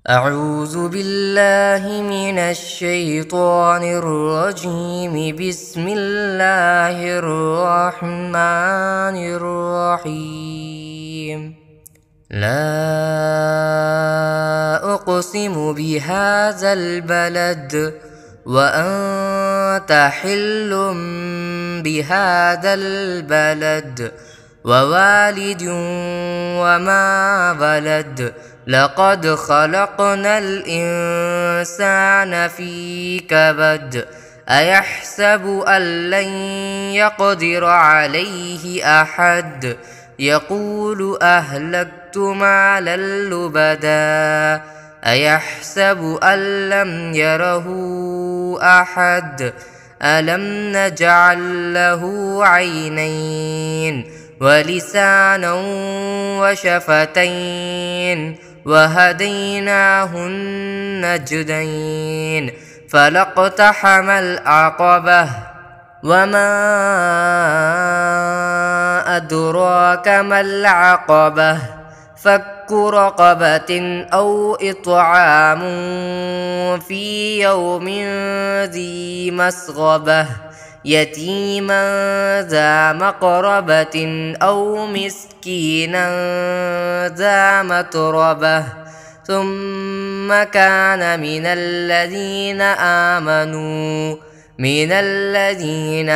أعوذ بالله من الشيطان الرجيم. بسم الله الرحمن الرحيم. لا أقسم بهذا البلد وأنت حل بهذا البلد ووالد وما ولد. لقد خلقنا الإنسان في كبد. أيحسب أن لن يقدر عليه أحد. يقول أهلكت مالا لبدا. أيحسب أن لم يره أحد. ألم نجعل له عينين ولسانا وشفتين وهديناه النجدين. فلاقتحم العقبة وما أدراك ما العقبة. فك رقبة أو إطعام في يوم ذي مسغبة. يتيما ذا مقربة أو مسكينا ذا متربة. ثم كان من الذين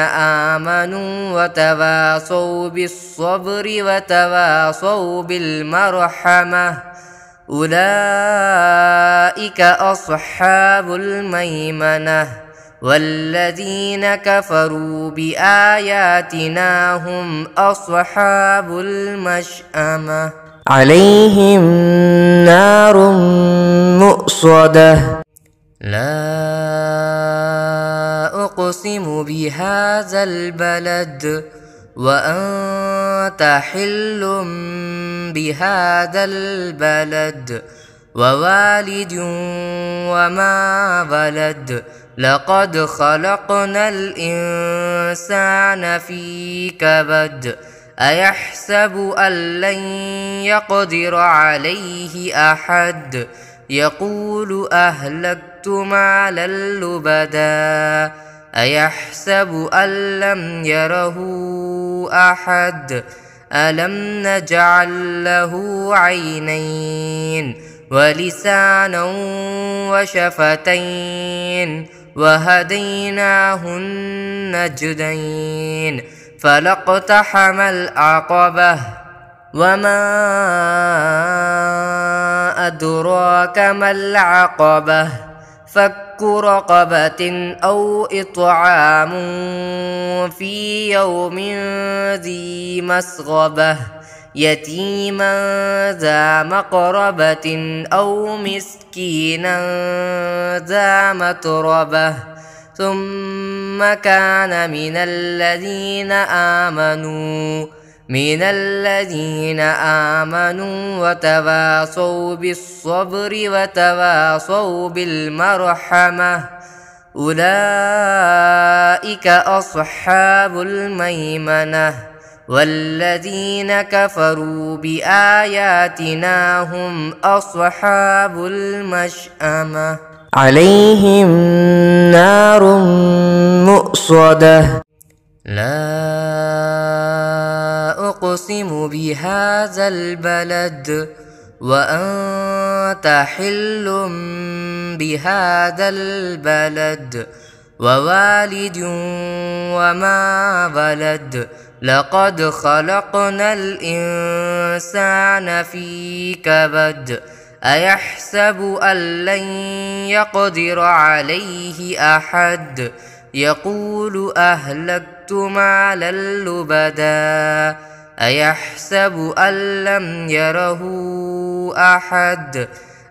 آمنوا وتواصوا بالصبر وتواصوا بالمرحمة. أولئك أصحاب الميمنة. والذين كفروا بآياتنا هم أصحاب المشأمة. عليهم نار مؤصدة. لا أقسم بهذا البلد وأنت حل بهذا البلد ووالد وما ولد. لقد خلقنا الإنسان في كبد. أيحسب أن لن يقدر عليه أحد. يقول أهلكت مالا لبدا. أيحسب أن لم يره أحد. ألم نجعل له عينين ولسانا وشفتين وهديناه النجدين. فلاقتحم العقبة وما أدراك ما العقبة. فك رقبة أو إطعام في يوم ذي مسغبة. يتيما ذا مقربة أو مسكينا ذا متربة. ثم كان من الذين آمنوا وتواصوا بالصبر وتواصوا بالمرحمة. أولئك أصحاب الميمنة. والذين كفروا بآياتنا هم أصحاب المشأمة. عليهم نار مؤصدة. لا أقسم بهذا البلد وأنت حل بهذا البلد ووالد وما ولد. لقد خلقنا الإنسان في كبد. أيحسب أن لن يقدر عليه أحد. يقول أهلكت مالا لبدا. أيحسب أن لم يره أحد.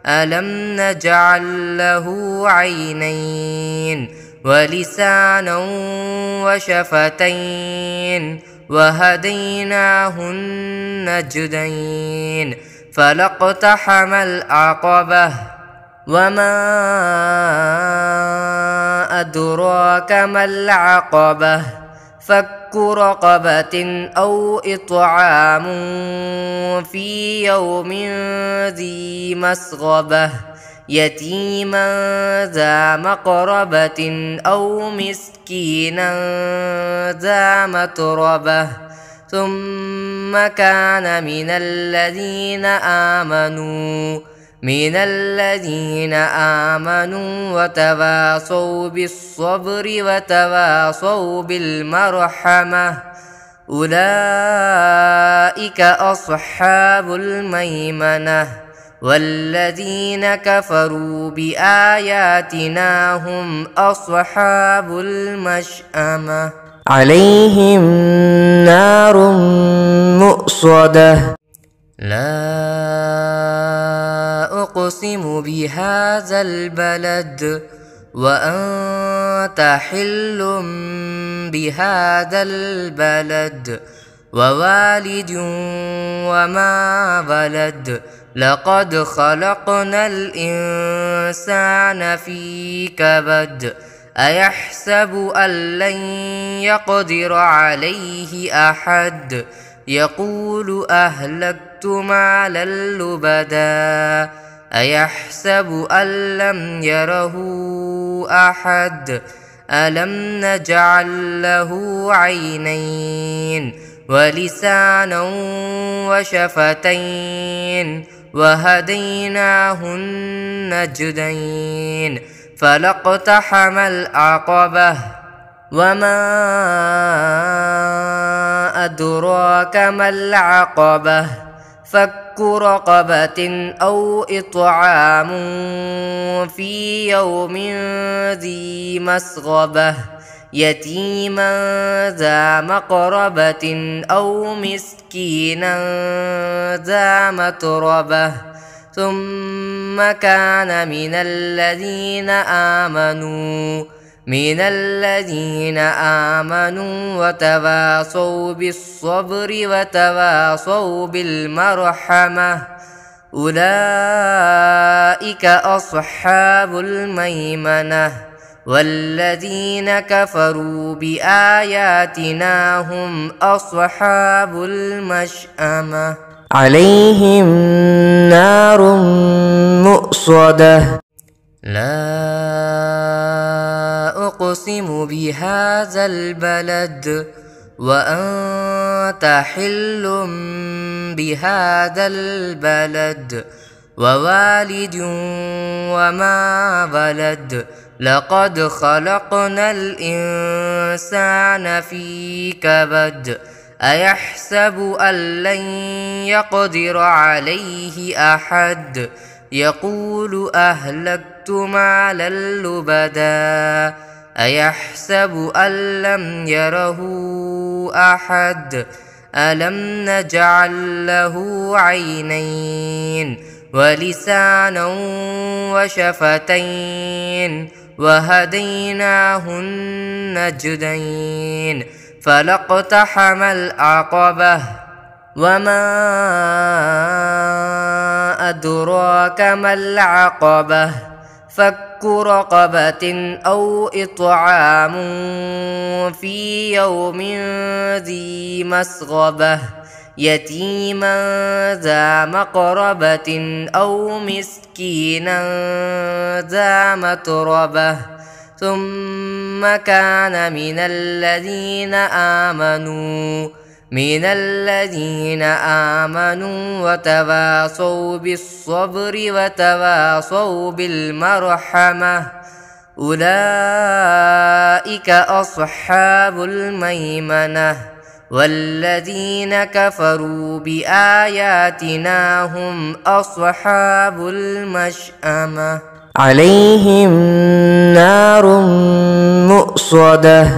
ألم نجعل له عينين ولسانا وشفتين وهديناه النجدين. فلاقتحم العقبة وما أدراك ما العقبة. فك رقبة أو إطعام في يوم ذي مسغبة يتيما ذا مقربة أو مسكينا ذا متربة ثم كان من الذين آمنوا وتواصوا بالصبر وتواصوا بالمرحمة أولئك أصحاب الميمنة والذين كفروا بآياتنا هم أصحاب المشأمة عليهم نار مؤصدة لا أقسم بهذا البلد وأنت حل بهذا البلد ووالد وما ولد لقد خلقنا الإنسان في كبد أيحسب أن لن يقدر عليه أحد يقول أهلكت مالا لبدا أيحسب أن لم يره أحد ألم نجعل له عينين ولسانا وشفتين وهديناه النجدين فلاقتحم العقبة وما أدراك ما العقبة فك رقبة أو إطعام في يوم ذي مسغبة يتيما ذا مقربة أو مسكينا ذا متربة ثم كان من الذين آمنوا وتواصوا بالصبر وتواصوا بالمرحمة أولئك أصحاب الميمنة والذين كفروا بآياتنا هم أصحاب المشأمة عليهم نار مؤصدة لا أقسم بهذا البلد وأنت حل بهذا البلد ووالد وما ولد لقد خلقنا الإنسان في كبد أيحسب أن لن يقدر عليه أحد يقول أهلكت مالا لبدا أيحسب أن لم يره أحد ألم نجعل له عينين ولسانا وشفتين وهديناه النجدين فلاقتحم العقبة وما أدراك ما العقبة فك رقبة أو إطعام في يوم ذي مسغبة يتيما ذا مقربة أو مسكينا ذا متربة ثم كان من الذين آمنوا وتواصوا بالصبر وتواصوا بالمرحمة أولئك أصحاب الميمنة والذين كفروا بآياتنا هم أصحاب المشأمة عليهم نار مؤصدة